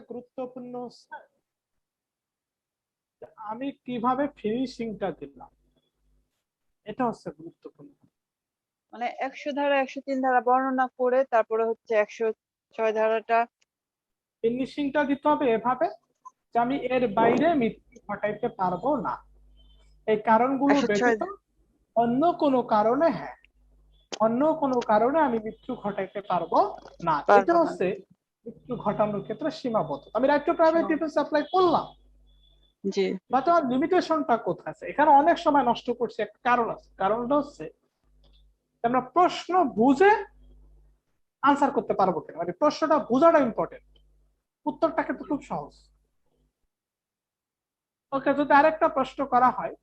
গুরুত্বপূর্ণ হচ্ছে আমি কিভাবে ফিনিশিংটা দিলাম, এটা হচ্ছে গুরুত্বপূর্ণ। মানে 100 ধারা 103 ধারা বর্ণনা করে তারপরে হচ্ছে 106 ধারাটা ফিনিশিংটা দিতে হবে এভাবে যে আমি এর বাইরে মৃত্যু ঘটাইতে পারবো না, এই কারণগুলো 106 ব্যতীত অন্য কোনো কারণে, হ্যাঁ অন্য কোনো কারণে আমি মৃত্যু ঘটাইতে পারবো না, এটা পারবো না। হচ্ছে মৃত্যু ঘটানোর ক্ষেত্রে সীমাবদ্ধ। আমি right two private defence apply করলাম, জি বাট আমার লিমিটেশনটা কোথায় আছে? এখানে অনেক সময় নষ্ট করছি, একটা কারণ আছে। কারণটা হচ্ছে আমরা প্রশ্ন বুঝে আনসার করতে পারবো কিনা, মানে প্রশ্নটা বোঝাটা ইম্পর্টেন্ট, উত্তরটা কিন্তু খুব সহজ। ওকে, যদি আরেকটা প্রশ্ন করা হয়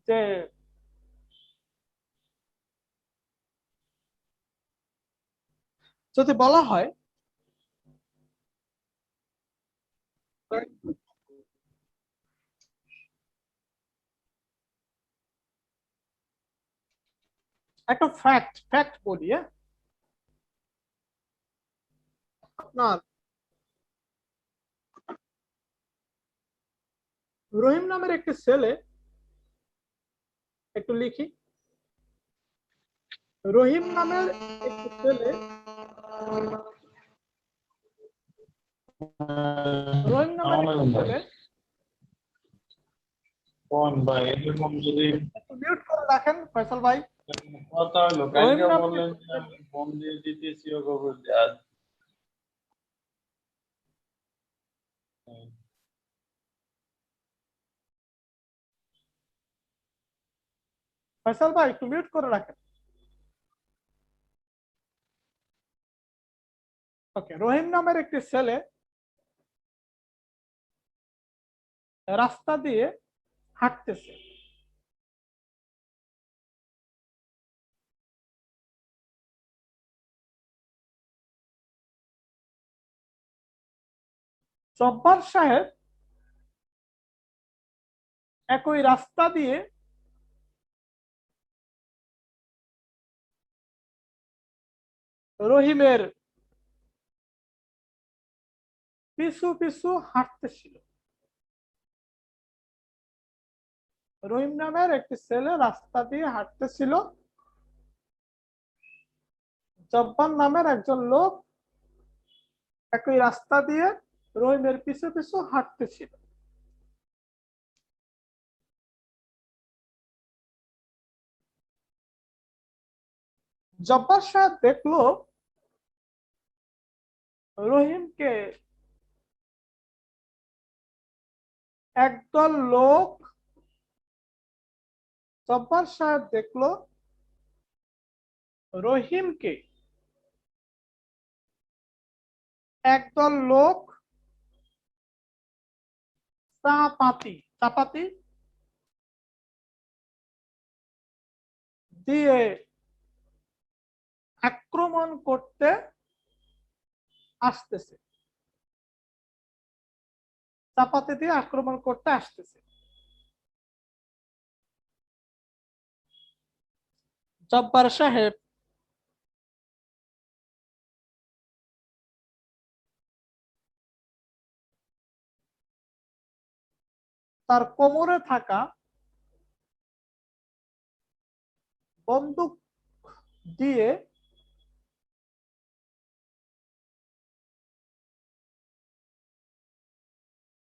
যে যদি বলা হয় একটা ফ্যাক্ট বলি, আপনার রহিম নামের একটি ছেলে, একটু লিখি, রহিম নামের একটি ছেলে, রহিম নামের একটি ছেলে, কোন ভাই এরকম যদি একটু মিউট করে রাখেন ফয়সাল ভাই। কথা হলো রহিম কালকে নামের বললেন একটি যে ছেলে, আমি ফোন দিয়ে দিতেছি ও খবর আজ ফয়সাল ভাই একটু মিউট করে রাখেন। ওকে, রহিম নামের একটি ছেলে রাস্তা দিয়ে হাঁটতেছে, জব্বার সাহেব একই রাস্তা দিয়ে রহিমের পিছু পিছু হাঁটতেছিল। রহিম নামের একটি ছেলে রাস্তা দিয়ে হাঁটতেছিল, জব্বার নামের একজন লোক একই রাস্তা দিয়ে রহিমের পিছু পিছু হাঁটতেছিল। জব্বার সাহেব দেখলো রহিমকে একদল লোক, জব্বার সাহেব দেখলো রহিমকে একদল লোক চাপাতি দিয়ে আক্রমণ করতে আসতেছে, চাপাতি দিয়ে আক্রমণ করতে আসতেছে। জব্বার সাহেব তার কোমরে থাকা বন্দুক দিয়ে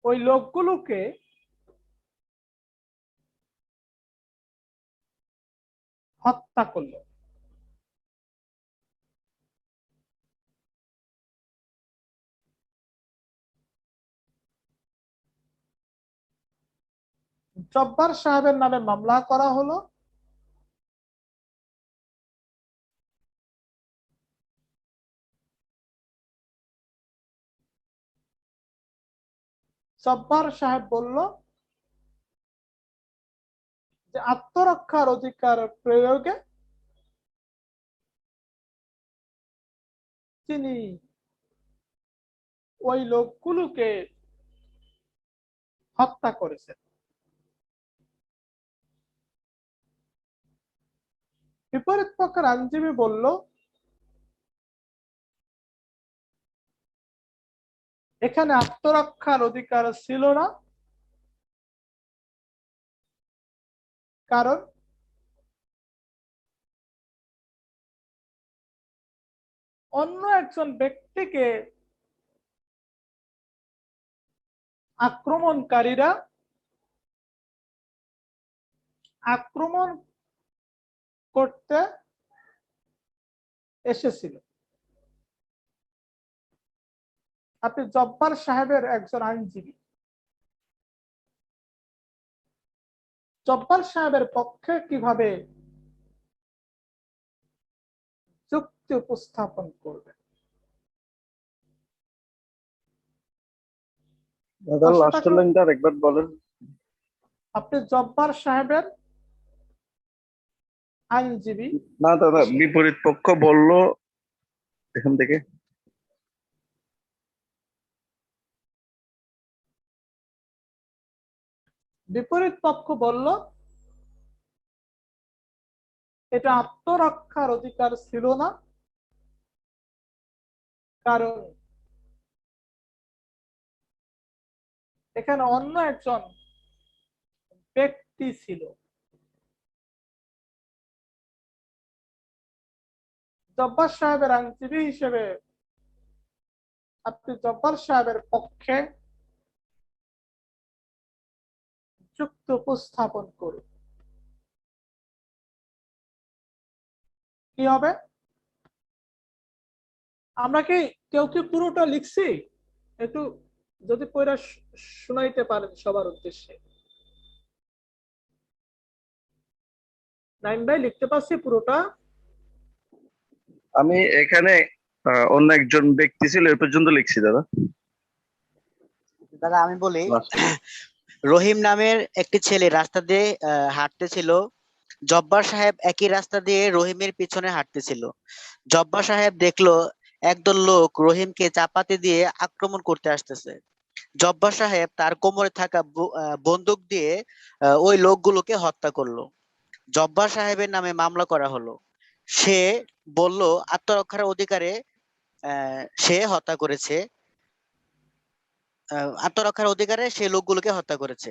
ওই লোকগুলোকে হত্যা করলো। জব্বার সাহেবের নামে মামলা করা হলো। জব্বার সাহেব বলল যে আত্মরক্ষার অধিকার প্রয়োগে তিনি ওই লোকগুলোকে হত্যা করেছেন। বিপরীত পক্ষের আইনজীবী বলল এখানে আত্মরক্ষার অধিকার ছিল না, কারণ অন্য একজন ব্যক্তিকে আক্রমণকারীরা আক্রমণ করতে এসেছিল। আপনি জব্বার সাহেবের একজন আইনজীবী, জব্বার সাহেবের পক্ষে কিভাবে যুক্তি উপস্থাপন করবেন? দাদা লাস্টের লাইনটা আরেকবার বলেন। আপনি জব্বার সাহেবের আইনজীবী। না দাদা, বিপরীত পক্ষ বললো এখান থেকে। বিপরীত পক্ষ বলল এটা আত্মরক্ষার অধিকার ছিল না, কারণ এখানে অন্য একজন ব্যক্তি ছিল। জব্বার সাহেবের আইনজীবী হিসেবে আপনি জব্বার সাহেবের পক্ষে যুক্তি উপস্থাপন করুন। কি হবে? আমরা কি কেউ কি পুরোটা লিখছি? একটু যদি পড়া শোনাইতে পারেন সবার উদ্দেশ্যে। নাইম ভাই লিখতে পারছি পুরোটা? আমি এখানে অন্য একজন ব্যক্তি ছিল এ পর্যন্ত লিখছি দাদা। দাদা আমি বলি, রহিম নামের একটি ছেলে রাস্তা দিয়ে হাঁটতেছিল। জব্বার সাহেব একই রাস্তা দিয়ে রহিমের পিছনে হাঁটতেছিল। জব্বার সাহেব দেখলো একদল লোক রহিমকে চাপাতি দিয়ে আক্রমণ করতে আসতেছে। জব্বার সাহেব তার কোমরে থাকা বন্দুক দিয়ে ওই লোকগুলোকে হত্যা করলো। জব্বার সাহেবের নামে মামলা করা হলো। সে বলল আত্মরক্ষার অধিকারে সে হত্যা করেছে, আত্মরক্ষার অধিকারে সে লোকগুলোকে হত্যা করেছে।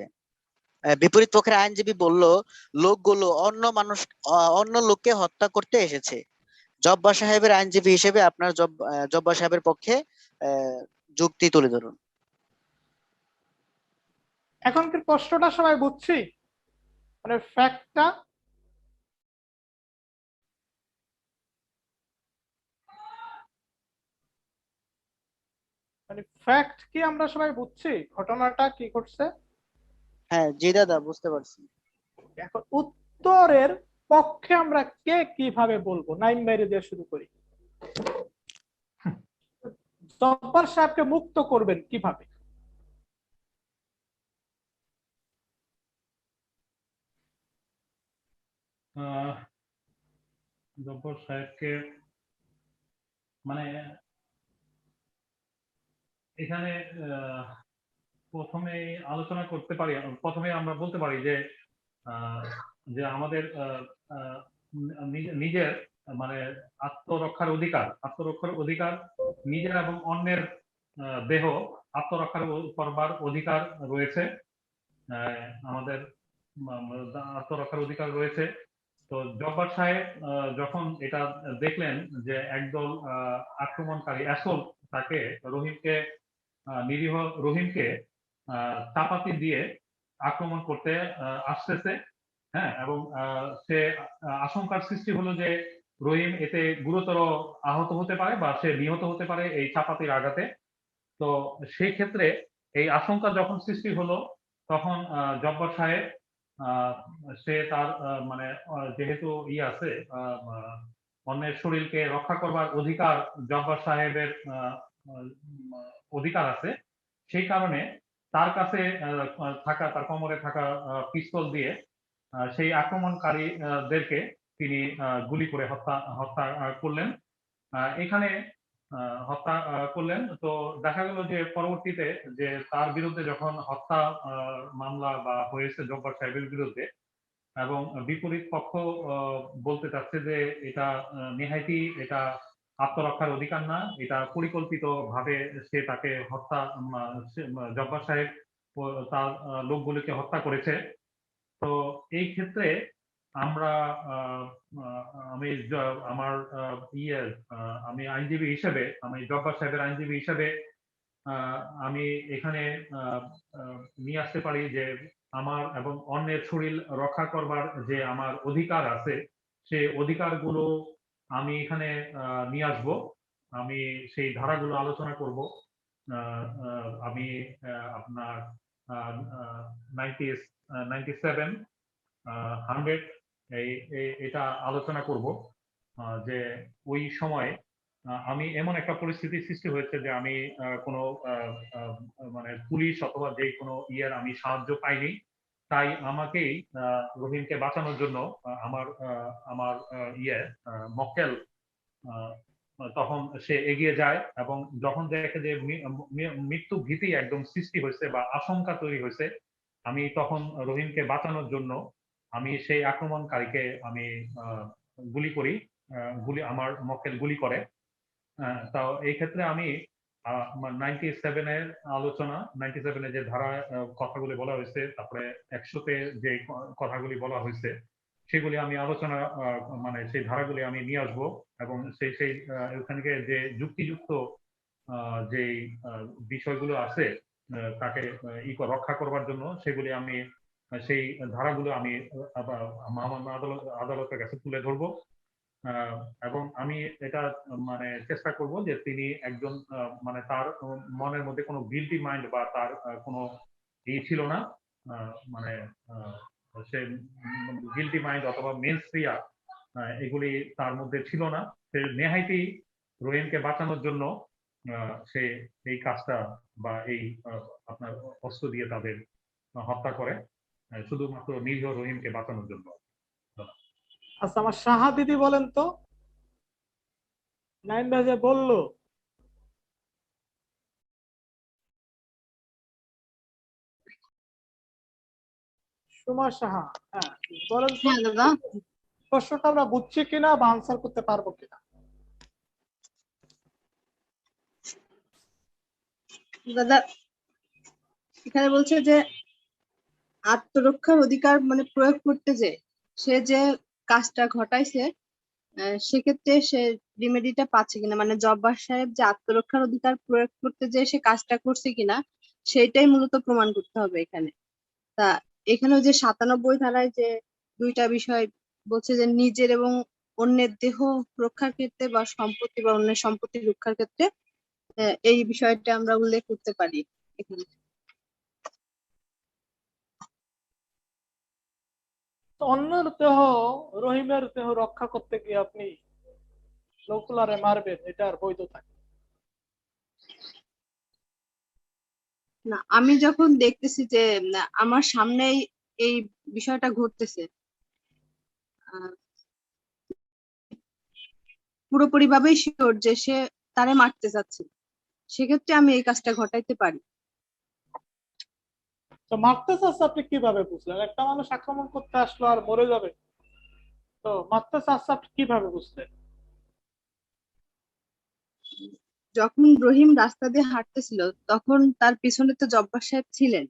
বিপরীত পক্ষের আইনজীবী বলল লোকগুলো অন্য লোককে হত্যা করতে এসেছে। জব্বার সাহেবের আইনজীবী হিসেবে আপনার জব্বার সাহেবের পক্ষে যুক্তি তুলে ধরুন। এখন কি প্রশ্নটা সবাই বুঝছি? মানে ফ্যাক্টটা ফ্যাক্ট কি আমরা সবাই বুঝছি ঘটনাটা কি ঘটছে? হ্যাঁ জি দাদা, বুঝতে পারছি। এখন উত্তরের পক্ষে আমরা কে কিভাবে বলবো? নাইম বাইরে দিয়ে শুরু করি। জব্বার সাহেবকে মুক্ত করবেন কিভাবে? জব্বর সাহেবকে মানে এখানে প্রথমে আলোচনা করতে পারি, প্রথমে আমরা বলতে পারি যে যে আমাদের নিজের মানে আত্মরক্ষার অধিকার নিজের এবং অন্যের দেহ আত্মরক্ষার করবার অধিকার রয়েছে। আমাদের আত্মরক্ষার অধিকার রয়েছে। তো জব্বার সাহেব যখন এটা দেখলেন যে একদল আক্রমণকারী অ্যাসল্ট তাকে নিরীহ রহিমকে চাপাতি দিয়ে আক্রমণ করতে আসতেছে, হ্যাঁ, এবং সে আশঙ্কার সৃষ্টি হলো যে রহিম এতে গুরুতর আহত হতে পারে বা সে নিহত হতে পারে এই চাপাতির আঘাতে। তো সেই ক্ষেত্রে এই আশঙ্কা যখন সৃষ্টি হলো তখন জব্বার সাহেব সে তার মানে যেহেতু আছে অন্যের শরীরকে রক্ষা করবার অধিকার জব্বার সাহেবের অধিকার আছে, সেই কারণে তার কাছে থাকা তার কোমরে থাকা পিস্তল দিয়ে সেই আক্রমণকারীদেরকে তিনি গুলি করে হত্যা করলেন। এখানে হত্যা করলেন। তো দেখা গেল যে পরবর্তীতে যে তার বিরুদ্ধে যখন হত্যা মামলা বা হয়েছে জব্বার সাহেবের বিরুদ্ধে, এবং বিপরীত পক্ষ বলতে চাচ্ছে যে এটা নেহায়তি এটা আত্মরক্ষার অধিকার না, এটা পরিকল্পিত ভাবে সে তাকে হত্যা জব্বার সাহেব ও তার লোকগুলিকে হত্যা করেছে। তো এই ক্ষেত্রে আমরা আমি আমার আমি আইনজীবী হিসেবে, আমি জব্বার সাহেবের আইনজীবী হিসেবে আমি এখানে নিয়ে আসতে পারি যে আমার এবং অন্যের শরীর রক্ষা করবার যে আমার অধিকার আছে, সে অধিকারগুলো আমি এখানে নিয়ে আসব। আমি সেই ধারাগুলো আলোচনা করব। আমি আপনার 97 100 এটা আলোচনা করব যে ওই সময় আমি এমন একটা পরিস্থিতি সৃষ্টি হয়েছে যে আমি কোনো মানে পুলিশ অথবা যে কোনো আমি সাহায্য পাইনি, তাই আমাকেই রহিমকে বাঁচানোর জন্য আমার আমার মক্কেল তখন সে এগিয়ে যায়, এবং যখন দেখে যে মৃত্যু ভীতি একদম সৃষ্টি হয়েছে বা আশঙ্কা তৈরি হয়েছে, আমি তখন রহিমকে বাঁচানোর জন্য আমি সেই আক্রমণকারীকে আমি গুলি করি। আমার মক্কেল গুলি করে। তাও এই ক্ষেত্রে আমি 97 এর আলোচনা, 97 এ যে ধারা কথাগুলি বলা হয়েছে, তারপরে 100-তে যে কথাগুলি বলা হয়েছে, সেগুলি আমি আলোচনা মানে সেই ধারাগুলি আমি নিয়ে আসবো, এবং সেই ওখানে যে যুক্তিযুক্ত যে বিষয়গুলো আছে তাকে রক্ষা করবার জন্য, সেগুলি আমি সেই ধারাগুলো আমি আদালতের কাছে তুলে ধরবো। এবং আমি এটা মানে চেষ্টা করব যে তিনি একজন মানে তার মনের মধ্যে কোনো গিল্টি মাইন্ড বা তার কোনো ছিল না, মানে সে গিল্টি মাইন্ড অথবা মেন্সপ্রিয়া এগুলি তার মধ্যে ছিল না। সে নেহাইতি রহিমকে বাঁচানোর জন্য সে এই কাজটা বা এই আপনার অস্ত্র দিয়ে তাদের হত্যা করে, শুধুমাত্র নিরীহ রহিমকে বাঁচানোর জন্য। আচ্ছা, আমার সাহা দিদি বলেন তো, নাইম ভাই যে বললো সুমা সাহা, হ্যাঁ বলেন তো, হ্যাঁ দাদা। প্রশ্নটা আমরা বুঝছি কিনা বা আনসার করতে পারবো কিনা? দাদা এখানে বলছে যে আত্মরক্ষার অধিকার মানে প্রয়োগ করতে যে সে যে কাজটা ঘটাইছে, সেক্ষেত্রে সে রিমেডিটা পাচ্ছে কিনা, মানে জব্বার সাহেব যে আত্মরক্ষার অধিকার প্রয়োগ করতে যে সে কাজটা করছে কিনা সেটাই মূলত প্রমাণ করতে হবে এখানে। তা এখানে যে 97 ধারায় যে দুইটা বিষয় বলছে যে নিজের এবং অন্যের দেহ রক্ষার ক্ষেত্রে বা সম্পত্তি বা অন্যের সম্পত্তি রক্ষার ক্ষেত্রে এই বিষয়টা আমরা উল্লেখ করতে পারি এখানে। অন্যের দেহ, রহিমের দেহ রক্ষা করতে গিয়ে আপনি লোকুলারে মারবেন, এটার বৈধতা কি? না, আমি যখন দেখতেছি যে আমার সামনেই এই বিষয়টা ঘটতেছে, পুরোপুরি ভাবেই শিওর যে সে তারে মারতে চাচ্ছে, সেক্ষেত্রে আমি এই কাজটা ঘটাইতে পারি। তো মারতে চাচ্ছে আপনি কিভাবে বুঝলেন? একটা মানুষ আক্রমণ করতে আসলো আর মরে যাবে, তো মারতে চাচ্ছে আপনি কিভাবে বুঝলেন? যখন রহিম রাস্তা দিয়ে হাঁটতেছিল তখন তার পিছনে তো জব্বার সাহেব ছিলেন।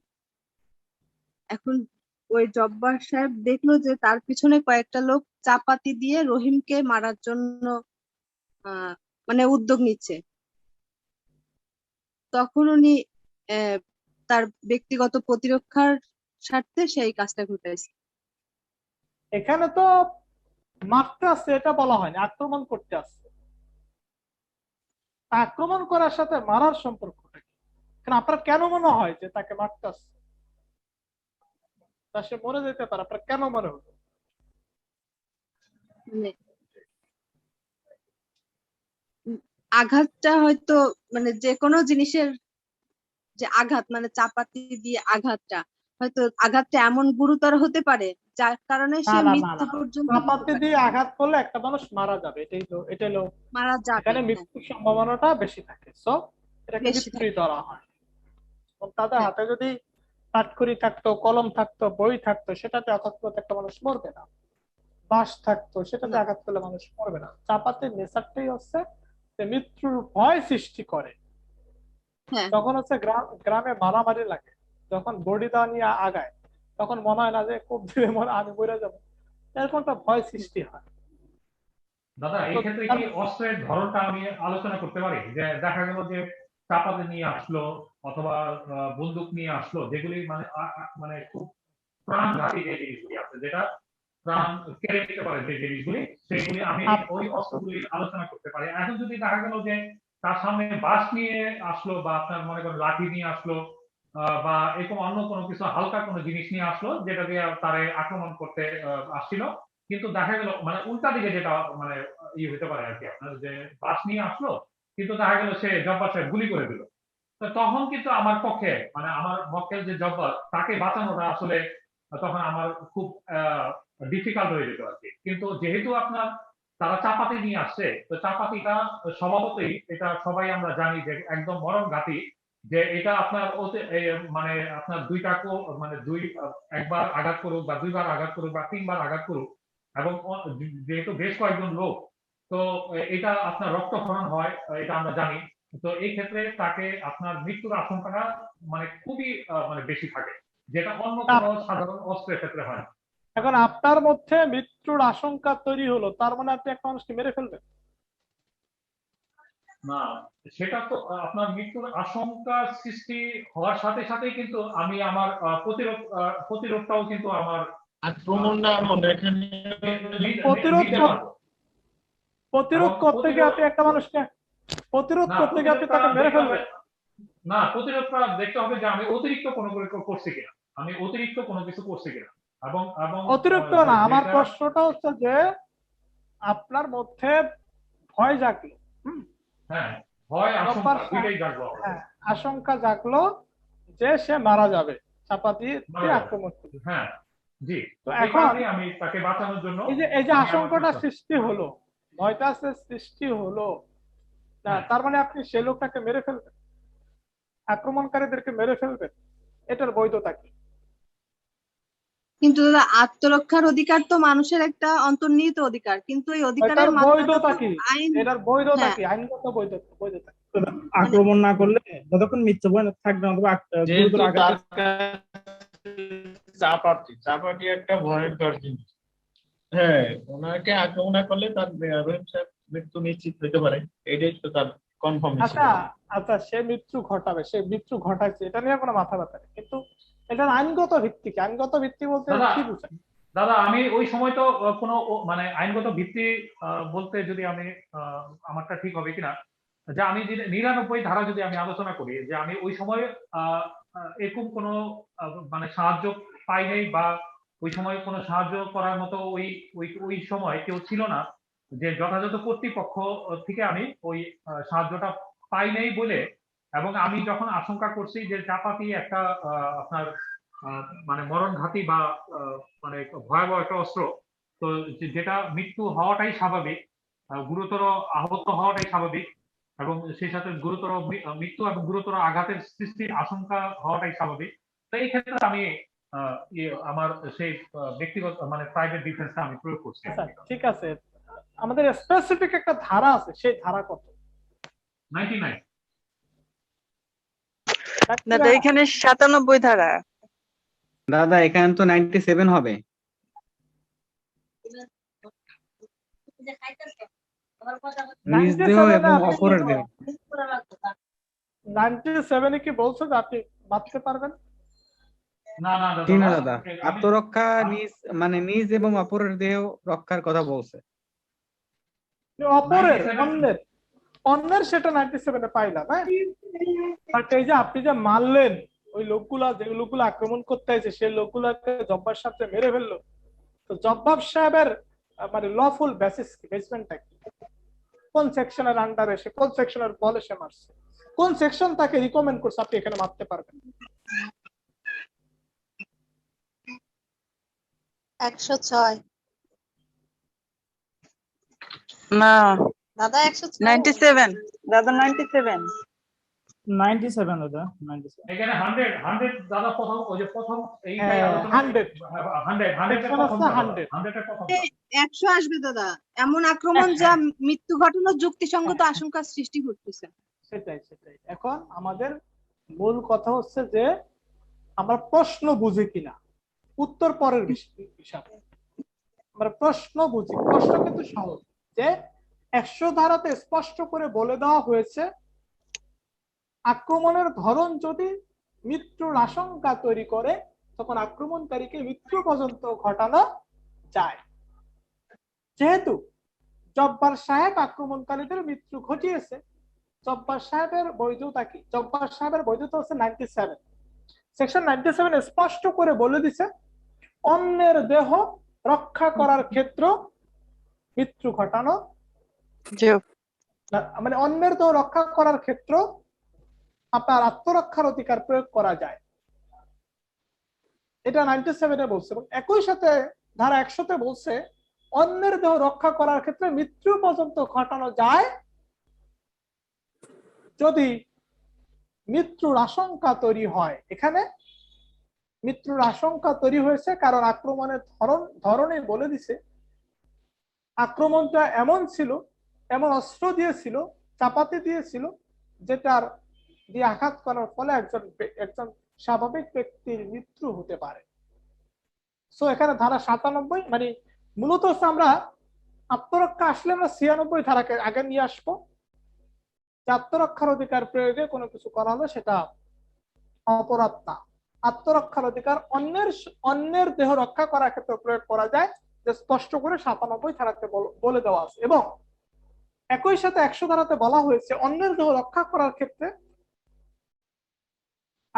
এখন ওই জব্বার সাহেব দেখলো যে তার পিছনে কয়েকটা লোক চাপাতি দিয়ে রহিমকে মারার জন্য মানে উদ্যোগ নিচ্ছে। তখন উনি তার ব্যক্তিগত প্রতিরক্ষার স্বার্থে সেই কাজটা ঘটাইছে। এখানে তো মারতে আসছে এটা বলা হয়নি, আক্রমণ করতে আসছে। আক্রমণ করার সাথে মারার সম্পর্কটা কি? কারণ আপনার কেন মনে হয় যে তাকে মারতে আসছে? তা সে মরে যেতে পারে, আপনার কেন মনে হলো? মানে আঘাতটা হয়তো মানে যে কোনো জিনিসের যে আঘাত, মানে চাপাতি দিয়ে আঘাতটা হয়তো আঘাতটা এমন গুরুতর হতে পারে যার কারণে না সে না না মৃত্যু না, পর্যন্ত যেতে চাপাতি পারে। দিয়ে আঘাত করলে একটা মানুষ মারা যাবে, এটাই হলো মারা যাবে, এখানে হ্যাঁ, মৃত্যুর সম্ভাবনাটা বেশি থাকে। সো এটাকে বেশি মৃত্যুই থাকে। ধরা হয়। এবং তাদের হ্যাঁ, হাতে যদি কাঠখড়ি থাকতো, কলম থাকতো, বই থাকতো, সেটাতে আঘাত করতে একটা মানুষ মরবে না। বাঁশ থাকতো, সেটাতে না, আঘাত করলে মানুষ মরবে না। চাপাতির নেশারটাই হচ্ছে যে মৃত্যুর ভয় সৃষ্টি করে, হ্যাঁ তখন হচ্ছে গ্রামে মারামারি লাগে। যখন বডি দেওয়া নিয়ে আগায় তখন মনে হয় না যে খুব দিলে মনে আমি মরে যাবো, এরকম একটা ভয় সৃষ্টি হয়। দাদা এই ক্ষেত্রে কি অস্ত্রের ধরনটা আমি আলোচনা করতে পারি? যে দেখা গেল যে চাপাতি নিয়ে আসলো অথবা বন্দুক নিয়ে আসলো, যেগুলি মানে মানে খুব প্রাণঘাতী যে জিনিসগুলি আছে, যেটা প্রাণ কেড়ে নিতে পারে যে জিনিসগুলি, সেগুলি আমি ওই অস্ত্রগুলি আলোচনা করতে পারি। এখন যদি দেখা গেল যে তার সামনে বাঁশ নিয়ে আসলো বা আপনার মনে করেন লাঠি নিয়ে আসলো বা এরকম অন্য কোনো কিছু হালকা কোনো জিনিস নিয়ে আসলো যেটা দিয়ে তারে আক্রমণ করতে আসছিল, কিন্তু দেখা গেল মানে উল্টা দিকে যেটা মানে হতে পারে আর কি, আপনার যে বাস নিয়ে আসলো কিন্তু দেখা গেল সে জব্বার সাহেব গুলি করে দিল, তো তখন কিন্তু আমার পক্ষে মানে আমার মক্কেল যে জব্বার তাকে বাঁচানোটা আসলে তখন আমার খুব ডিফিকাল্ট হয়ে যেত আর কি। কিন্তু যেহেতু আপনার তারা চাপাতি নিয়ে আসছে, তো চাপাতিটা স্বভাবতই এটা সবাই আমরা জানি যে একদম মরণ ঘাতী, যে এটা আপনার মানে আপনার মানে একবার আঘাত করুক বা দুইবার আঘাত করুক বা তিনবার আঘাত করুক, এবং যেহেতু বেশ কয়েকজন লোক, তো এটা আপনার রক্তক্ষরণ হয়, এটা আমরা জানি। তো এই ক্ষেত্রে তাকে আপনার মৃত্যুর আশঙ্কাটা মানে খুবই মানে বেশি থাকে, যেটা অন্য কোনো সাধারণ অস্ত্রের ক্ষেত্রে হয় না। এখন আপনার মধ্যে মৃত্যুর আশঙ্কা তৈরি হলো, তার মানে আপনি একটা মানুষকে মেরে ফেলবেন? না, সেটা তো আপনার মৃত্যুর আশঙ্কা সৃষ্টি হওয়ার সাথে সাথেই কিন্তু আমি আমার প্রতিরোধটাও কিন্তু আমার আক্রমণটা এমন এখানে প্রতিরোধ নিতে পারবো। প্রতিরোধ করতে গিয়ে আপনি একটা মানুষকে প্রতিরোধ না, করতে গিয়ে আপনি তাকে মেরে ফেলবেন? না, প্রতিরোধটা দেখতে হবে যে আমি অতিরিক্ত কোনো করছি কিনা, আমি অতিরিক্ত কোনো কিছু করছি কিনা, এবং এবং অতিরিক্ত না, আমার প্রশ্নটা হচ্ছে যে আপনার মধ্যে ভয় জাগলো, হ্যাঁ, ভয় আশঙ্কা দুইটাই জাগলো। হ্যাঁ, আশঙ্কা জাগলো যে সে মারা যাবে চাপাতি আক্রমণ করবে। হ্যাঁ জি, তো এখন এখন আমি তাকে বাঁচানোর জন্য এই যে আশঙ্কাটা সৃষ্টি হলো, ভয়টা সৃষ্টি হলো না, তার মানে আপনি সে লোকটাকে মেরে ফেলবেন, আক্রমণকারীদেরকে মেরে ফেলবেন, এটার বৈধতা কি? কিন্তু দাদা আত্মরক্ষার অধিকার তো মানুষের একটা অন্তর্নিহিত অধিকার, কিন্তু এই অধিকারের এটার মাত্রাটা বৈধতা তো কি? আইন। এটার বৈধতা হ্যাঁ কি? আইনগত বৈধতা কি? আক্রমণ না করলে যতক্ষণ মৃত্যু ভয় থাকবে না, অথবা যেহেতু গুরুতর তার আঘাত। চাপাতি একটা ভয়ঙ্কর জিনিস। হ্যাঁ, ওনাকে আক্রমণ না করলে তার রহিম সাহেব মৃত্যু নিশ্চিত হতে পারে, এটাই তো তার কনফার্মেশন। আচ্ছা আচ্ছা, সে মৃত্যু ঘটাবে, সে মৃত্যু ঘটাইছে, এটা নিয়ে কোনো মাথা ব্যথা নেই, কিন্তু এটার আইনগত ভিত্তি কি? আইনগত ভিত্তি বলতে কি বুঝায়? দাদা আমি ওই সময় তো কোনো মানে আইনগত ভিত্তি বলতে যদি আমি আমারটা ঠিক হবে কিনা, যে আমি যদি 99 ধারা যদি আমি আলোচনা করি, যে আমি ওই সময় এরকম কোনো মানে সাহায্য পাই নাই, বা ওই সময় কোনো সাহায্য করার মতো ওই ওই ওই সময় কেউ ছিল না, যে যথাযথ কর্তৃপক্ষ থেকে আমি ওই সাহায্যটা পাই নাই বলে, এবং আমি যখন আশঙ্কা করছি যে চাপাতি একটা আপনার মানে মরণঘাতী বা মানে ভয়াবহ একটা অস্ত্র, তো যেটা মৃত্যু হওয়াটাই স্বাভাবিক, গুরুতর আহত হওয়াটাই স্বাভাবিক, এবং সেই সাথে গুরুতর মৃত্যু এবং গুরুতর আঘাতের সৃষ্টির আশঙ্কা হওয়াটাই স্বাভাবিক। তো এই ক্ষেত্রে আমি আমার সেই ব্যক্তিগত মানে প্রাইভেট ডিফেন্সটা আমি প্রয়োগ করছি। আচ্ছা ঠিক আছে, আমাদের স্পেসিফিক একটা ধারা আছে, সেই ধারা কত? 99। দাদা এখানে 97 ধারা। দাদা এখানে তো 97 হবে। নিজ দেহ এবং অপরের দেহ। 97 কি বলছো যে আপনি বাঁচতে পারবেন? না না ঠিক না দাদা, আত্মরক্ষা নিজ মানে নিজ এবং অপরের দেহ রক্ষার কথা বলছে। অপরের অন্যের সেটা 97 পাইলাম, হ্যাঁ, বাট এই যে আপনি যে মারলেন ওই লোকগুলা, যে লোকগুলো আক্রমণ করতে আছে সেই লোকগুলাকে জব্বার সাহেব মেরে ফেললো, তো জব্বার সাহেবের মানে লফুল বেসিস কি, বেসমেন্টটা কি, কোন সেকশনের আন্ডারে সে, কোন সেকশনের বলে সে মারছে, কোন সেকশন তাকে রিকমেন্ড করছে আপনি এখানে মারতে পারবেন? 106 না দাদা, 106 97 দাদা 97 97 দাদা 97 এখানে 100 দাদা প্রথম ওই যে প্রথম এইটাই হ্যাঁ, আলোচনা 100 100 Section প্রথম আছে 100 100 প্রথম 100 আসবে দাদা, এমন আক্রমণ যা মৃত্যু ঘটানোর যুক্তিসঙ্গত আশঙ্কার সৃষ্টি করতেছে। সেটাই। এখন আমাদের মূল কথা হচ্ছে যে আমরা প্রশ্ন বুঝি কিনা, উত্তর পরের বিষয়। আমরা প্রশ্ন বুঝি, প্রশ্ন কিন্তু সহজ, যে 100 ধারাতে স্পষ্ট করে বলে দেওয়া হয়েছে আক্রমণের ধরন যদি মৃত্যুর আশঙ্কা তৈরি করে তখন আক্রমণকারীকে মৃত্যু পর্যন্ত ঘটানো যায়। যেহেতু জব্বার সাহেব আক্রমণকারীদের মৃত্যু ঘটিয়েছে, জব্বার সাহেবের বৈধতা কি? জব্বার সাহেবের বৈধতা হচ্ছে 97। সেকশন 97 স্পষ্ট করে বলে দিছে অন্যের দেহ রক্ষা করার ক্ষেত্র মৃত্যু ঘটানো, মানে অন্যের দেহ রক্ষা করার ক্ষেত্র আপনার আত্মরক্ষার অধিকার প্রয়োগ করা যায়, এটা 97 বলছে। এবং একই সাথে ধারা 100-তে বলছে অন্যের দেহ রক্ষা করার ক্ষেত্রে মৃত্যু পর্যন্ত ঘটানো যায় যদি মৃত্যুর আশঙ্কা তৈরি হয়। এখানে মৃত্যুর আশঙ্কা তৈরি হয়েছে কারণ আক্রমণের ধরনে বলে দিছে আক্রমণটা এমন ছিল, এমন অস্ত্র দিয়েছিল, চাপাতি দিয়েছিল, যেটার দিয়ে আঘাত করার ফলে একজন স্বাভাবিক ব্যক্তির মৃত্যু হতে পারে। সো এখানে ধারা 97, মানে মূলত আমরা আত্মরক্ষা আসলে আমরা 96 ধারাকে আগে নিয়ে আসবো, যে আত্মরক্ষার অধিকার প্রয়োগে কোনো কিছু করা হলে সেটা অপরাধ না। আত্মরক্ষার অধিকার অন্যের দেহ রক্ষা করার ক্ষেত্রে প্রয়োগ করা যায়, যে স্পষ্ট করে 97 ধারাতে বলে দেওয়া আছে। এবং একই সাথে 100 ধারাতে বলা হয়েছে অন্যের দেহ রক্ষা করার ক্ষেত্রে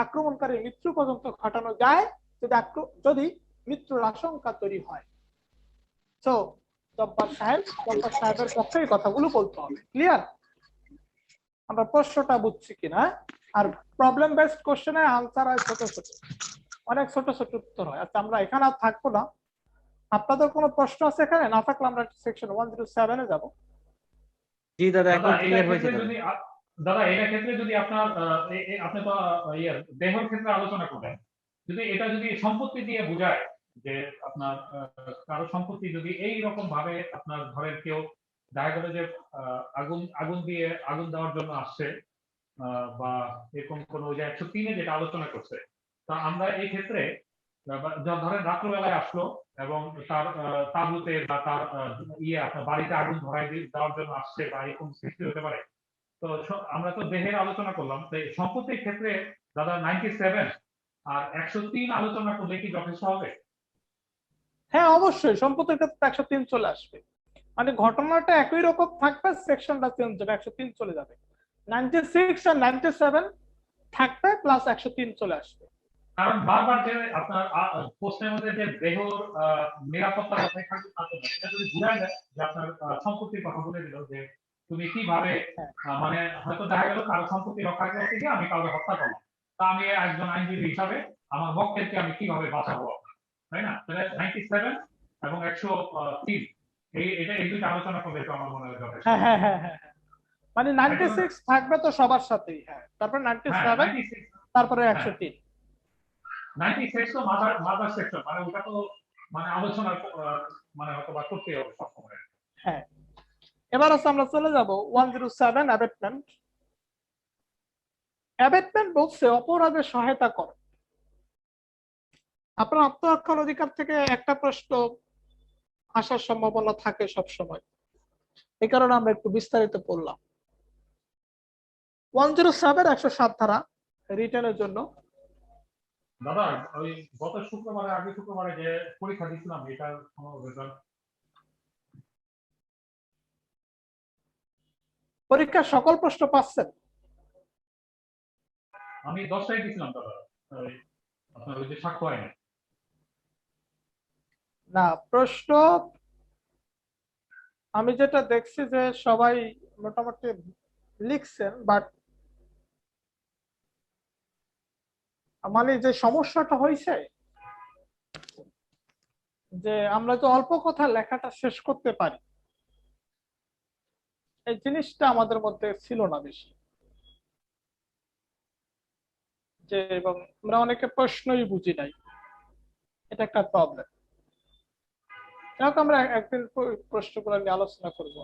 আক্রমণকারী মৃত্যু পর্যন্ত ঘটানো যায় যদি মৃত্যুর আশঙ্কা তৈরি হয়। তো জব্বার সাহেবের পক্ষে এই কথাগুলো বলতে হবে। ক্লিয়ার? আমরা প্রশ্নটা বুঝছি কিনা? আর প্রবলেম বেসড কোশ্চেনে আনসার হয় ছোট ছোট, অনেক ছোট ছোট উত্তর হয়। আচ্ছা, আমরা এখানে আর থাকবো না। আপনাদের কোনো প্রশ্ন আছে এখানে? না থাকলে আমরা সেকশন 107-এ যাব। জি দাদা, এখন ক্লিয়ার হয়েছে দাদা। এটা ক্ষেত্রে যদি আপনার আপনি তো দেহের ক্ষেত্রে আলোচনা করবেন, যদি এটা যদি সম্পত্তি দিয়ে বোঝায় যে আপনার কারো সম্পত্তি যদি এই রকম ভাবে আপনার ঘরের কেউ দেখা গেল যে আগুন দেওয়ার জন্য আসছে, বা এরকম কোন ওই যে 103-এ যেটা আলোচনা করছে, তা আমরা এই ক্ষেত্রে ধরেন রাত্রবেলায় আসলো এবং তার তাঁবুতে বা তার আপনার বাড়িতে আগুন ধরাই দেওয়ার জন্য আসছে, বা এরকম সৃষ্টি হতে পারে। তো আমরা তো দেহের আলোচনা করলাম, তো সম্পত্তির ক্ষেত্রে দাদা 97 আর 103 আলোচনা করলে কি যথেষ্ট হবে? হ্যাঁ, অবশ্যই সম্পত্তির ক্ষেত্রে 103 চলে আসবে, মানে ঘটনাটা একই রকম থাকবে, সেকশনটা চেঞ্জ হবে, 103 চলে যাবে। 96 আর 97 থাকবে, প্লাস 103 চলে আসবে। কারণ বারবার যে আপনার প্রশ্নের মধ্যে যে দেহর নিরাপত্তার কথাই থাকবে, এটা যদি বুঝায় যায় যে আপনার সম্পত্তির কথা বলে দিল যে তুমি কিভাবে, মানে হয়তো দেখা গেল কারো সম্পত্তি রক্ষা করতে গিয়ে আমি কাউকে হত্যা করলাম, তা আমি একজন আইনজীবী হিসাবে আমার পক্ষকে আমি কিভাবে বাঁচাবো, তাই না? তাহলে 97 এবং 103 এই দুইটা আলোচনা করলে তো আমার মনে হয় যথেষ্ট। হ্যাঁ, মানে 96 থাকবে তো সবার সাথেই। হ্যাঁ, তারপর 97, তারপরে 103। 96 তো মাদার সেকশন, মানে ওটা তো মানে আলোচনা মানে হয়তো বা করতে হবে সবসময়। হ্যাঁ, এবার আমরা চলে যাব 107 অ্যাবেটমেন্ট। অ্যাবেটমেন্ট বলছে অপরাধে সহায়তা করে। আপনার আত্মরক্ষার অধিকার থেকে একটা প্রশ্ন আসার সম্ভাবনা থাকে সব সময়, এই কারণে আমরা একটু বিস্তারিত পড়লাম। 107 107 ধারা রিটার্নের জন্য। দাদা, ওই গত আগে শুক্রবারে যে পরীক্ষা দিয়েছিলাম, এটার পরীক্ষার সকল প্রশ্ন পাচ্ছেন? আমি 10টাই দিয়েছিলাম দাদা, আপনার ওই যে সাক্ষ্য আইনে। না, প্রশ্ন আমি যেটা দেখছি যে সবাই মোটামুটি লিখছেন, বাট মানে যে সমস্যাটা হয়েছে যে আমরা তো অল্প কথা লেখাটা শেষ করতে পারি, এই জিনিসটা আমাদের মধ্যে ছিল না বেশি। যে এবং আমরা অনেকে প্রশ্নই বুঝি নাই, এটা একটা প্রবলেম। আমরা একদিন প্রশ্নগুলো নিয়ে আলোচনা করবো।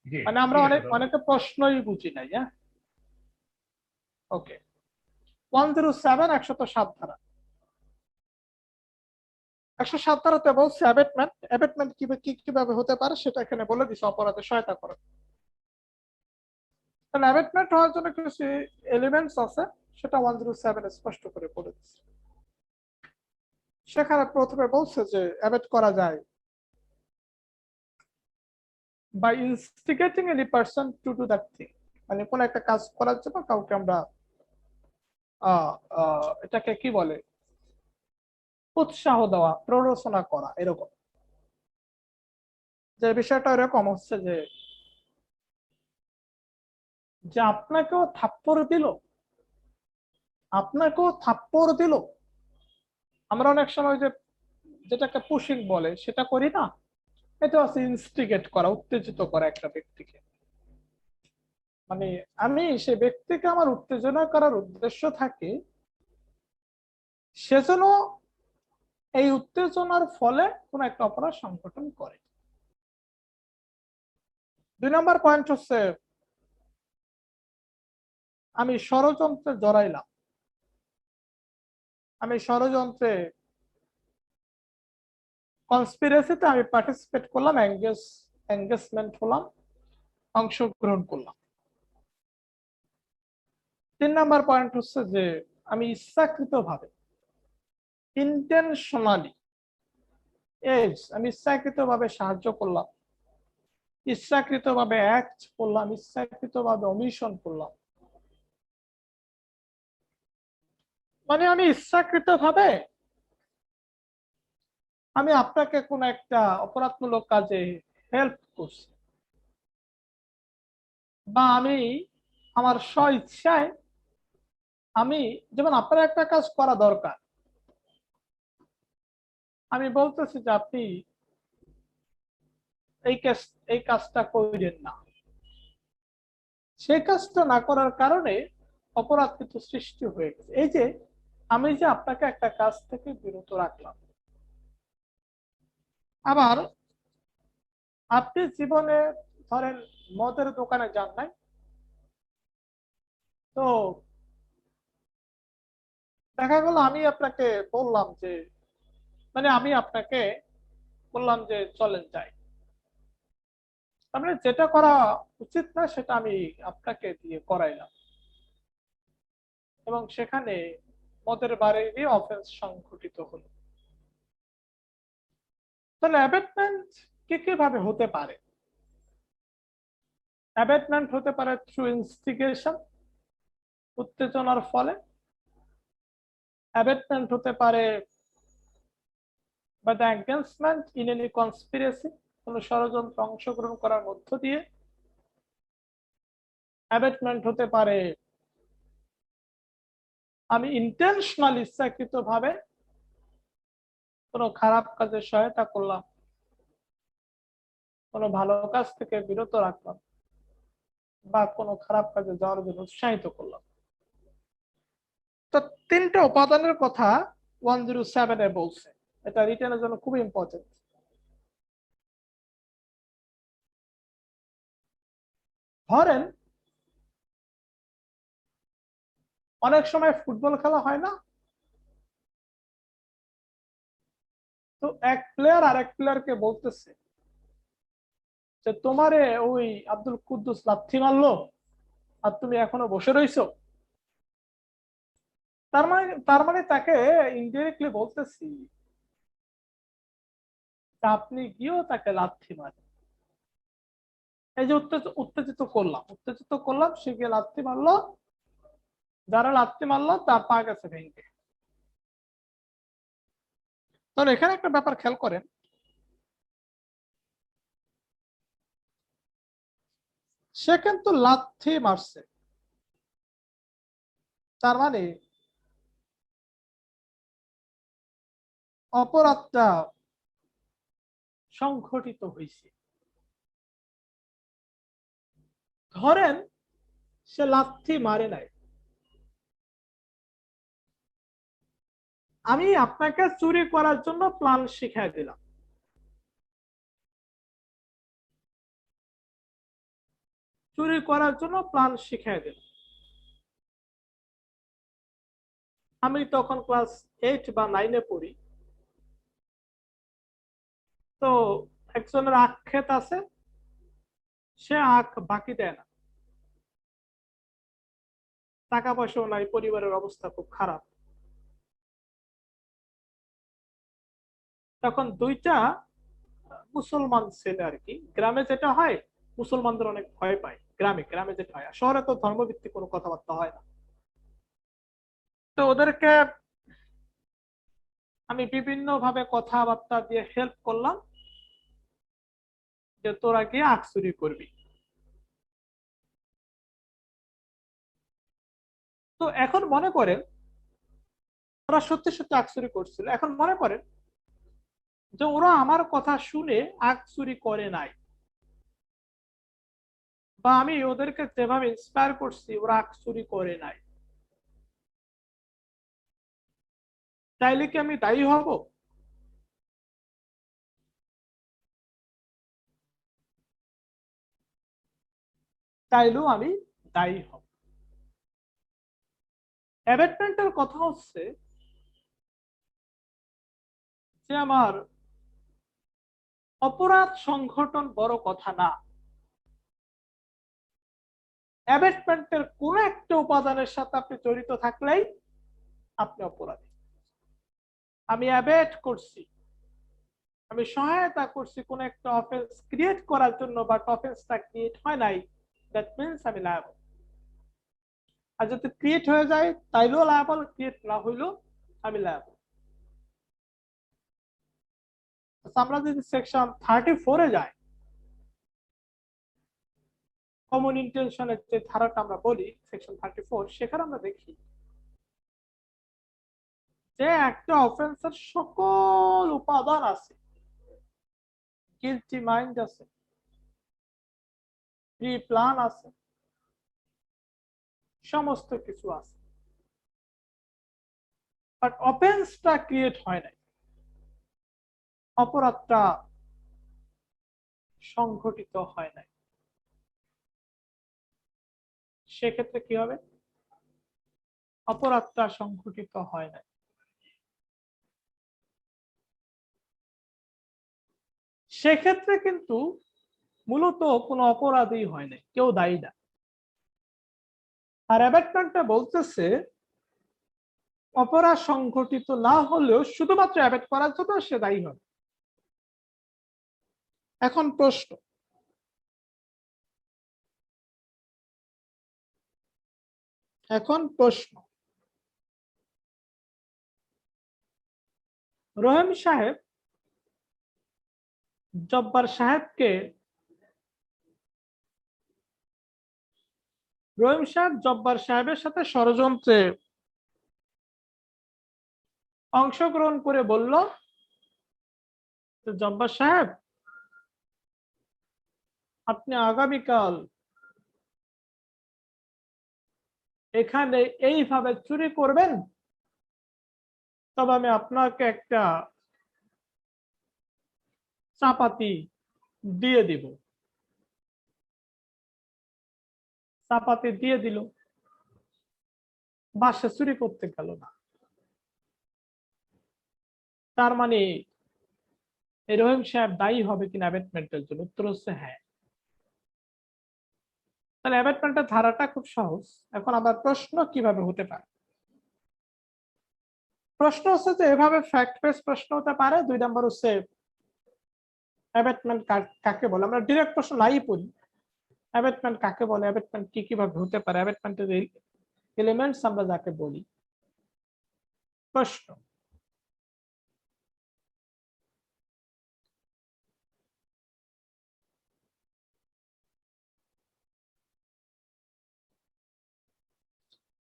জি মানে আমরা ঠিক আছে অনেকে প্রশ্নই বুঝি নাই। হ্যাঁ, ওকে। 107 107 ধারা। 107 ধারাতে বলছে অ্যাবেটমেন্ট। অ্যাবেটমেন্ট কিভাবে হতে পারে সেটা এখানে বলে দিছে, অপরাধে সহায়তা করে। তাহলে অ্যাবেটমেন্ট হওয়ার জন্য কিছু এলিমেন্টস আছে, সেটা 107 স্পষ্ট করে বলে দিচ্ছে। সেখানে প্রথমে বলছে যে অ্যাবেট করা যায় by instigating any person to do that thing, মানে কোন একটা কাজ করার জন্য কাউকে আমরা এটাকে কি বলে, উৎসাহ দেওয়া, প্ররোচনা করা, এরকম। যে বিষয়টা এরকম হচ্ছে যে যে আপনাকেও থাপ্পড় দিল, আমরা অনেক সময় যে যেটাকে পুশিং বলে সেটা করি না, এটা হচ্ছে ইনস্টিগেট করা, উত্তেজিত করা একটা ব্যক্তিকে। মানে আমি সে ব্যক্তিকে আমার উত্তেজনা করার উদ্দেশ্য থাকে, সেজন্য এই উত্তেজনার ফলে কোন একটা অপরাধ সংঘটন করে। 2 নম্বর পয়েন্ট হচ্ছে আমি ষড়যন্ত্রে জড়াইলাম, আমি ষড়যন্ত্রে কনস্পিরেসিতে আমি পার্টিসিপেট করলাম, এঙ্গেজমেন্ট হলাম, অংশগ্রহণ করলাম। 3 নম্বর পয়েন্ট হচ্ছে যে আমি ইচ্ছাকৃতভাবে, ইন্টেনশনালি, আমি ইচ্ছাকৃতভাবে সাহায্য করলাম, ইচ্ছাকৃতভাবে অ্যাক্ট করলাম, ইচ্ছাকৃতভাবে অমিশন করলাম। মানে আমি ইচ্ছাকৃতভাবে আমি আপনাকে কোন একটা অপরাধমূলক কাজে হেল্প করছি, বা আমি আমার স্ব ইচ্ছায় আমি, যেমন আপনার একটা কাজ করা দরকার, আমি বলতেছি যে আপনি এই কাজটা করেন না, সেই কাজটা না করার কারণে অপরাধ কিন্তু সৃষ্টি হয়ে গেছে। এই যে আমি যে আপনাকে একটা কাজ থেকে বিরত রাখলাম। আবার আপনি জীবনে ধরেন মদের দোকানে যান নাই, তো দেখা গেল আমি আপনাকে বললাম যে, মানে আমি আপনাকে বললাম যে চলেন যাই, তার মানে যেটা করা উচিত না সেটা আমি আপনাকে দিয়ে করাইলাম, এবং সেখানে মদের বারেরই অফেন্স সংঘটিত হলো। তাহলে অ্যাবেটমেন্ট কিভাবে হতে পারে? অ্যাবেটমেন্ট হতে পারে থ্রু ইনস্টিগেশন, উত্তেজনার ফলে। অ্যাবেটমেন্ট হতে পারে by the engagement in any conspiracy, কোন ষড়যন্ত্রে অংশগ্রহণ করার মধ্য দিয়ে। অ্যাবেটমেন্ট হতে পারে আমি ইন্টেনশনাল, ইচ্ছাকৃত ভাবে কোনো খারাপ কাজে সহায়তা করলাম, কোনো ভালো কাজ থেকে বিরত রাখলাম, বা কোনো খারাপ কাজে যাওয়ার জন্য উৎসাহিত করলাম। তো 3টে উপাদানের কথা 107 এ বলছে, এটা রিটেনের জন্য খুব ইম্পর্টেন্ট। ধরেন অনেক সময় ফুটবল খেলা হয় না, তো এক প্লেয়ার আরেক প্লেয়ারকে বলতেছে যে তোমারে ওই আব্দুল কুদ্দুস লাথি মারলো আর তুমি এখনো বসে রইছো। তার মানে তাকে ইনডিরেক্টলি বলতেছি আপনি গিয়েও তাকে লাথি মারেন। এই যে উত্তেজিত করলাম, সে গিয়ে লাথি মারলো, যারা লাথি মারলো তার পা গেছে ভেঙে। তাহলে এখানে একটা ব্যাপার খেয়াল করেন, সে কিন্তু লাথি মারছে, তার মানে অপরাধটা সংঘটিত হয়েছে। ধরেন সে লাথি মারে নাই, আমি আপনাকে চুরি করার জন্য প্ল্যান শিখিয়ে দিলাম, চুরি করার জন্য প্ল্যান শিখিয়ে দিলাম। আমি তখন ক্লাস 8 বা 9-এ পড়ি। তো একজনের আখ ক্ষেত আছে, সে আখ বাকি দেয় না, টাকা পয়সাও নাই, পরিবারের অবস্থা খুব খারাপ। তখন দুইটা মুসলমান ছেলে আর কি, গ্রামে যেটা হয় মুসলমানদের অনেক ভয় পায়, গ্রামে গ্রামে যেটা হয়, শহরে তো ধর্মভিত্তিক কোনো কথাবার্তা হয় না। তো ওদেরকে আমি বিভিন্ন ভাবে কথাবার্তা দিয়ে হেল্প করলাম যে তোরা গিয়ে আখ চুরি করবি। তো এখন মনে করেন ওরা সত্যি সত্যি আখ চুরি করছিল। এখন মনে করেন যে ওরা আমার কথা শুনে আখ চুরি করে নাই, বা আমি ওদেরকে যেভাবে ইন্সপায়ার করছি ওরা আখ চুরি করে নাই, তাইলে কি আমি দায়ী হব? তাইলেও আমি দায়ী হব। অ্যাবেটমেন্টের কথা হচ্ছে যে আমার অপরাধ সংগঠন বড় কথা না, অ্যাবেটমেন্টের কোন একটা উপাদানের সাথে আপনি জড়িত থাকলেই আপনি অপরাধী। আমি অ্যাবেট করছি, আমি সহায়তা করছি কোন একটা অফেন্স ক্রিয়েট করার জন্য, বাট অফেন্সটা ক্রিয়েট হয় নাই, দ্যাট মিন্স আমি লায়াবল। আর যদি ক্রিয়েট হয়ে যায় তাইলেও লায়াবল, ক্রিয়েট না হইলেও আমি লায়াবল। আমরা যদি সেকশন 34-এ যাই, কমন ইন্টেনশনের যে ধারাটা আমরা বলি সেকশন 34, সেখানে আমরা দেখি যে একটা অফেন্সের সকল উপাদান আছে, গিলটি মাইন্ড আছে, প্রি প্ল্যান আছে, সমস্ত কিছু আছে, বাট অফেন্সটা ক্রিয়েট হয় নাই, অপরাধটা সংঘটিত হয় নাই। সেক্ষেত্রে কি হবে? অপরাধটা সংঘটিত হয় নাই, সেক্ষেত্রে কিন্তু মূলত কোনো অপরাধই হয় নাই, কেউ দায়ী না। আর অ্যাবেটমেন্টটা বলতেছে অপরাধ সংঘটিত না হলেও শুধুমাত্র অ্যাবেট করার জন্য সে দায়ী হবে। এখন প্রশ্ন, রহিম সাহেব জব্বার সাহেবকে, রহিম সাহেব জব্বার সাহেবের সাথে ষড়যন্ত্রে অংশগ্রহণ করে বলল, জব্বার সাহেব আপনি আগামীকাল এখানে এইভাবে চুরি করবেন, তবে আমি আপনাকে একটা চাপাতি দিয়ে দিব। চাপাতি দিয়ে দিল, বাসা চুরি করতে গেল না। তার মানে রহিম সাহেব দায়ী হবে কিনা অ্যাবেটমেন্টের জন্য? উত্তর হচ্ছে হ্যাঁ। তাহলে অ্যাবেটমেন্টের ধারাটা খুব সহজ। এখন আবার প্রশ্ন কিভাবে হতে পারে? প্রশ্ন হচ্ছে যে এভাবে ফ্যাক্ট বেস প্রশ্ন হতে পারে। 2 নম্বর হচ্ছে অ্যাবেটমেন্ট কাকে বলে। আমরা ডিরেক্ট প্রশ্ন নাই পড়ি, অ্যাবেটমেন্ট কাকে বলে, অ্যাবেটমেন্ট কি কিভাবে হতে পারে, অ্যাবেটমেন্টের এলিমেন্টস আমরা যাকে বলি। প্রশ্ন,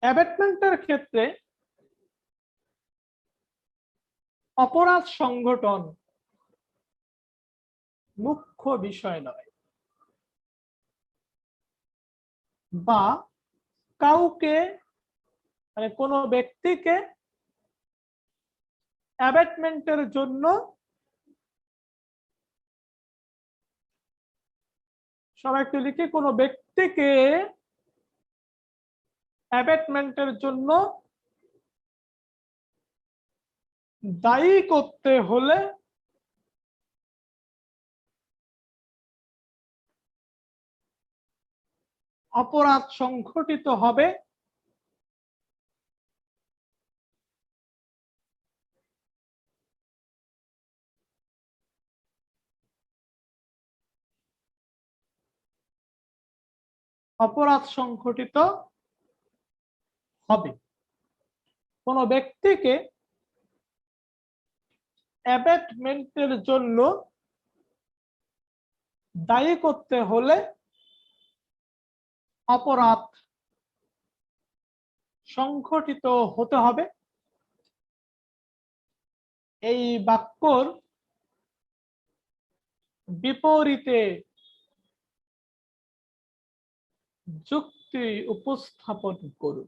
অ্যাবেটমেন্টের ক্ষেত্রে অপরাধ সংগঠন মুখ্য বিষয় নয়, বা কাউকে মানে কোনো ব্যক্তিকে অ্যাবেটমেন্টের জন্য সবাই একটু লিখি, কোনো ব্যক্তিকে অ্যাবেটমেন্টের জন্য দায়ী করতে হলে অপরাধ সংঘটিত হবে কোন ব্যক্তিকে অ্যাবেটমেন্টের জন্য দায়ী করতে হলে অপরাধ সংঘটিত হতে হবে। এই বাক্যর বিপরীতে যুক্তি উপস্থাপন করুন।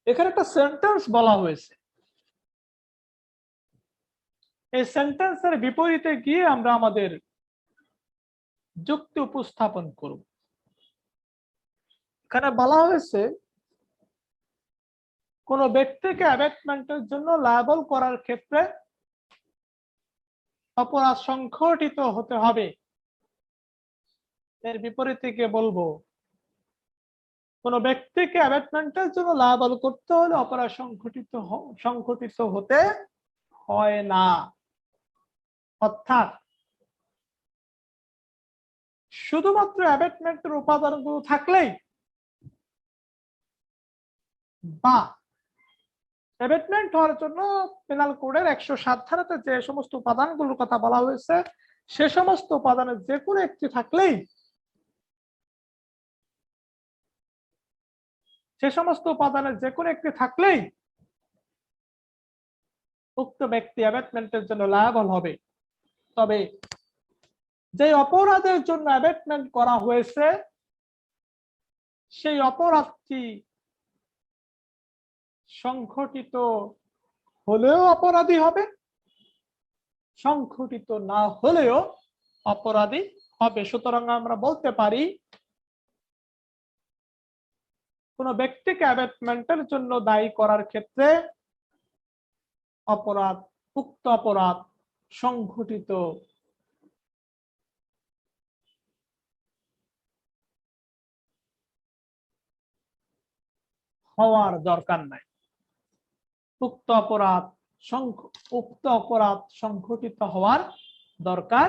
এখানে একটা সেন্টেন্স বলা হয়েছে, এই সেন্টেন্সের বিপরীতে গিয়ে আমরা আমাদের যুক্তি উপস্থাপন করব। এখানে বলা হয়েছে কোন ব্যক্তিকে অ্যাবেটমেন্টের জন্য লায়াবল করার ক্ষেত্রে অপরাধ সংঘটিত হতে হবে। এর বিপরীতে গিয়ে বলবো কোন ব্যক্তিকে অ্যাবেটমেন্টের জন্য লায়াবল করতে হলে অপরাধ সংঘটিত হতে হয় না। অর্থাৎ শুধুমাত্র অ্যাবেটমেন্টের উপাদানগুলো থাকলেই বা অ্যাবেটমেন্ট হওয়ার জন্য পেনাল কোডের 107 ধারাতে যে সমস্ত উপাদানগুলোর কথা বলা হয়েছে সে সমস্ত উপাদানের যে কোনো একটি থাকলেই উক্ত ব্যক্তি অ্যাবেটমেন্টের জন্য লায়াবল হবে। তবে যে অপরাধের জন্য অ্যাবেটমেন্ট করা হয়েছে সেই অপরাধটি সংঘটিত হলেও অপরাধী হবে, সংঘটিত না হলেও অপরাধী হবে। সুতরাং আমরা বলতে পারি কোন ব্যক্তিকে অ্যাবেটমেন্টের জন্য দায়ী করার ক্ষেত্রে উক্ত অপরাধ সংঘটিত হওয়ার দরকার নাই। উক্ত অপরাধ সংঘটিত হওয়ার দরকার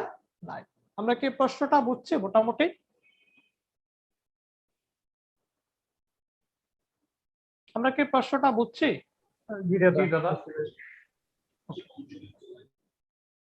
নাই। আমরা কি প্রশ্নটা বুঝছি? মোটামুটি আমরা কি প্রশ্নটা বুঝছি? জি দাদা।